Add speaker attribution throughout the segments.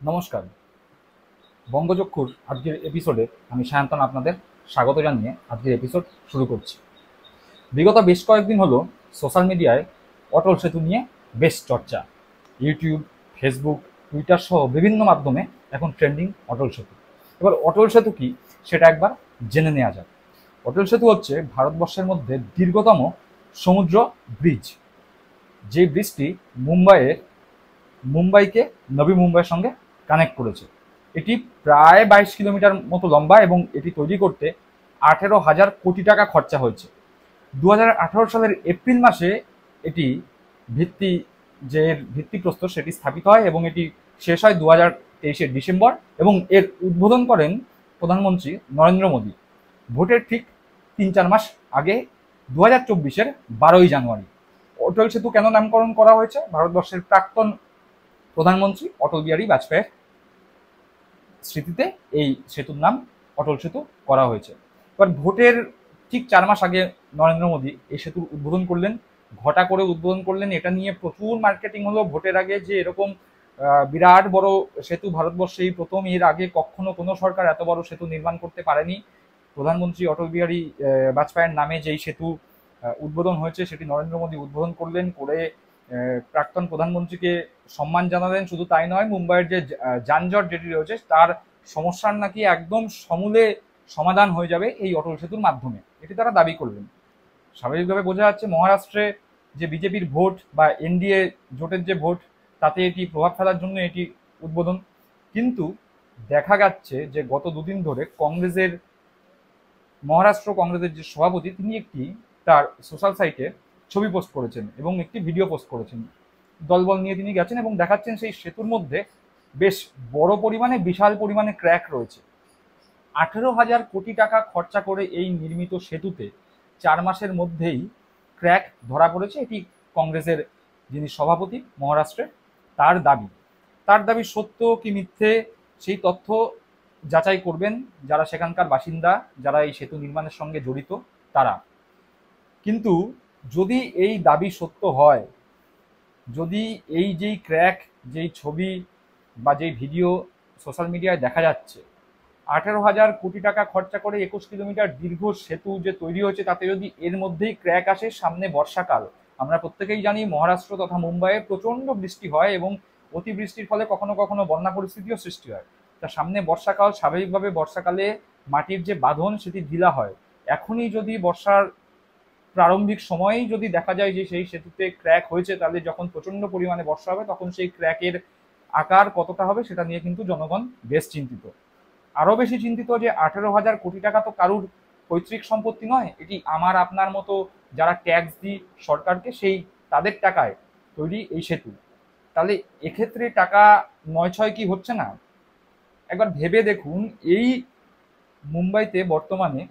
Speaker 1: নমস্কার। বঙ্গচক্ষুর আজকের এপিসোডে আমি সায়ন্তন আপনাদের স্বাগত জানিয়ে আজকের এপিসোড শুরু করছি। বিগত বেশ কয়েকদিন হলো সোশ্যাল মিডিয়ায় অটল সেতু নিয়ে বেশ চর্চা। ইউটিউব, ফেসবুক, টুইটার সহ বিভিন্ন মাধ্যমে এখন ট্রেন্ডিং অটল সেতু। এবার অটল সেতু কি সেটা একবার জেনে নেওয়া যাক। অটল সেতু হচ্ছে ভারতবর্ষের মধ্যে দীর্ঘতম সমুদ্র ব্রিজ, যে ব্রিজটি মুম্বাইকে নবী মুম্বাইয়ের সঙ্গে কানেক্ট করেছে। এটি প্রায় 22 কিলোমিটার মতো লম্বা এবং এটি তৈরি করতে 18,000 কোটি টাকা খরচা হয়েছে। 2018 সালের এপ্রিল মাসে এটি ভিত্তি যে ভিত্তিপ্রস্তর সেটি স্থাপিত হয় এবং এটি শেষ হয় 2023 ডিসেম্বর এবং এর উদ্বোধন করেন প্রধানমন্ত্রী নরেন্দ্র মোদী ভোটের ঠিক 3-4 মাস আগে 2024-12 জানুয়ারি। অটল সেতু কেন নামকরণ করা হয়েছে? ভারতবর্ষের প্রাক্তন প্রধানমন্ত্রী অটল বিহারী বাজপেয়ীর স্মৃতিতে এই সেতুর নাম অটল সেতু করা হয়েছে। এবার ভোটের ঠিক 4 মাস আগে নরেন্দ্র মোদী এই সেতুর উদ্বোধন করলেন, ঘটা করে উদ্বোধন করলেন। এটা নিয়ে প্রচুর মার্কেটিং হলো ভোটের আগে যে এরকম বিরাট বড় সেতু ভারতবর্ষেই প্রথম, এর আগে কখনো কোনো সরকার এত বড় সেতু নির্মাণ করতে পারেনি। প্রধানমন্ত্রী অটল বিহারী বাজপেয়ীর নামে যেই সেতু উদ্বোধন হয়েছে সেটি নরেন্দ্র মোদী উদ্বোধন করলেন, করে প্রাক্তন প্রধানমন্ত্রীকে সম্মান জানালেন। শুধু তাই নয়, মুম্বাইয়ের যে যানজট যেটি রয়েছে তার সমস্যার নাকি একদম সমূলে সমাধান হয়ে যাবে এই অটল সেতুর মাধ্যমে, এটি তারা দাবি করলেন। স্বাভাবিকভাবে বোঝা যাচ্ছে মহারাষ্ট্রে যে বিজেপির ভোট বা এনডিএ জোটের যে ভোট তাতে এটি প্রভাব ফেলার জন্য এটি উদ্বোধন। কিন্তু দেখা যাচ্ছে যে গত দুদিন ধরে মহারাষ্ট্র কংগ্রেসের যে সভাপতি তিনি একটি তার সোশ্যাল সাইটে ছবি পোস্ট করেছেন এবং একটি ভিডিও পোস্ট করেছেন। দলবল নিয়ে তিনি গেছেন এবং দেখাচ্ছেন সেই সেতুর মধ্যে বেশ বড় পরিমাণে বিশাল পরিমাণে ক্র্যাক রয়েছে। 18,000 কোটি টাকা খরচা করে এই নির্মিত সেতুতে 4 মাসের মধ্যেই ক্র্যাক ধরা পড়েছে। এটি কংগ্রেসের যিনি সভাপতি মহারাষ্ট্রে তার দাবি সত্য কি মিথ্যে সেই তথ্য যাচাই করবেন যারা সেখানকার বাসিন্দা, যারা এই সেতু নির্মাণের সঙ্গে জড়িত তারা। কিন্তু যদি এই দাবি সত্য হয়, যদি এই যেই ক্র্যাক, যেই ছবি বা যেই ভিডিও সোশ্যাল মিডিয়ায় দেখা যাচ্ছে, 18,000 কোটি টাকা খরচা করে 21 কিলোমিটার দীর্ঘ সেতু যে তৈরি হয়েছে তাতে যদি এর মধ্যেই ক্র্যাক আসে, সামনে বর্ষাকাল, আমরা প্রত্যেকেই জানি মহারাষ্ট্র তথা মুম্বাইয়ে প্রচণ্ড বৃষ্টি হয় এবং অতিবৃষ্টির ফলে কখনো কখনো বন্যা পরিস্থিতিও সৃষ্টি হয়। তা সামনে বর্ষাকাল, স্বাভাবিকভাবে বর্ষাকালে মাটির যে বাঁধন সেটি ঢিলা হয়। এখনই যদি বর্ষার প্রারম্ভিক সময়েই যদি দেখা যায় যে সেই সেতুতে ক্র্যাক হয়েছে, তাহলে যখন প্রচণ্ড পরিমাণে বর্ষা হবে তখন সেই ক্র্যাকের আকার কতটা হবে সেটা নিয়ে কিন্তু জনগণ বেশ চিন্তিত। আরও বেশি চিন্তিত যে 18,000 কোটি টাকা তো কারুর পৈতৃক সম্পত্তি নয়, এটি আমার আপনার মতো যারা ট্যাক্স দিই সরকারকে সেই তাদের টাকায় তৈরি এই সেতু। তাহলে এক্ষেত্রে টাকা নয় ছয় কি হচ্ছে না? একবার ভেবে দেখুন, এই মুম্বাইতে বর্তমানে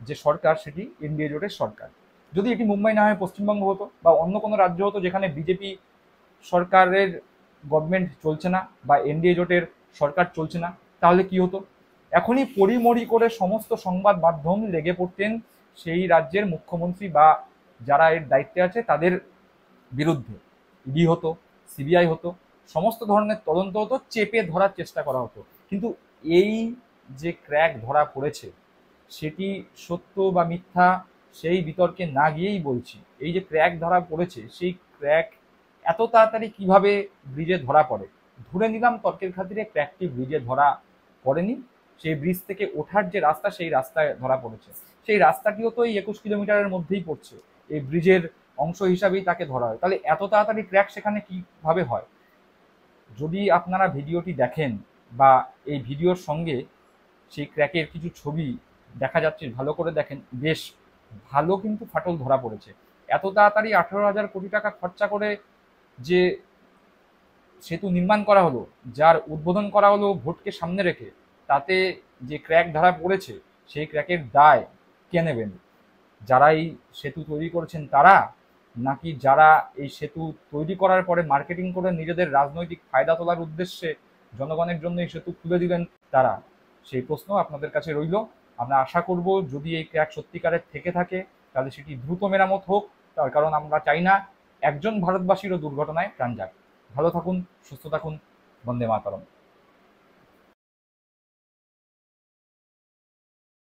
Speaker 1: যে সরকার সেটি এনডিএ জোটের সরকার। যদি এটি মুম্বাই না হয়ে পশ্চিমবঙ্গ হতো বা অন্য কোনো রাজ্য হতো যেখানে বিজেপি সরকারের গভর্নমেন্ট চলছে না বা এনডিএ জোটের সরকার চলছে না, তাহলে কি হতো? এখনই পরিমরি করে সমস্ত সংবাদ মাধ্যম লেগে পড়তেন সেই রাজ্যের মুখ্যমন্ত্রী বা যারা এর দায়িত্বে আছে তাদের বিরুদ্ধে। ইডি হতো, সিবিআই হতো, সমস্ত ধরনের তদন্ত হতো, চেপে ধরার চেষ্টা করা হতো। কিন্তু এই যে ক্র্যাক ধরা পড়েছে সেটি সত্য বা মিথ্যা সেই বিতর্কে না গিয়েই বলছি, এই যে ক্র্যাক ধরা পড়েছে সেই ক্র্যাক এত তাড়াতাড়ি কিভাবে ব্রিজে ধরা পড়ে? ধরে নিলাম তর্কের খাতিরে ক্র্যাকটি ব্রিজে ধরা পড়েনি, সেই ব্রিজ থেকে ওঠার যে রাস্তা সেই রাস্তায় ধরা পড়েছে। সেই রাস্তাটিও তো এই 21 কিলোমিটারের মধ্যেই পড়ছে, এই ব্রিজের অংশ হিসাবেই তাকে ধরা হয়। তাহলে এত তাড়াতাড়ি ক্র্যাক সেখানে কিভাবে হয়? যদি আপনারা ভিডিওটি দেখেন বা এই ভিডিওর সঙ্গে সেই ক্র্যাকের কিছু ছবি দেখা যাচ্ছে, ভালো করে দেখেন, বেশ ভালো কিন্তু ফাটল ধরা পড়েছে। এত তাড়াতাড়ি 18,000 কোটি টাকা খরচা করে যে সেতু নির্মাণ করা হলো, যার উদ্বোধন করা হলো ভোটকে সামনে রেখে, তাতে যে ক্র্যাক ধরা পড়েছে সেই ক্র্যাকের দায় কে নেবেন? যারা এই সেতু তৈরি করেছেন তারা, নাকি যারা এই সেতু তৈরি করার পরে মার্কেটিং করে নিজেদের রাজনৈতিক ফায়দা তোলার উদ্দেশ্যে জনগণের জন্য এই সেতু খুলে দিলেন তারা? সেই প্রশ্ন আপনাদের কাছে রইল। আমরা আশা করব যদি এই ক্র্যাক সত্যিকারের থেকে থাকে তাহলে সেটি দ্রুত মেরামত হোক, তার কারণ আমরা চাই না একজন ভারতবাসীরও দুর্ঘটনায় প্রাণ যাক। ভালো থাকুন, সুস্থ থাকুন, বন্দে মাতরম।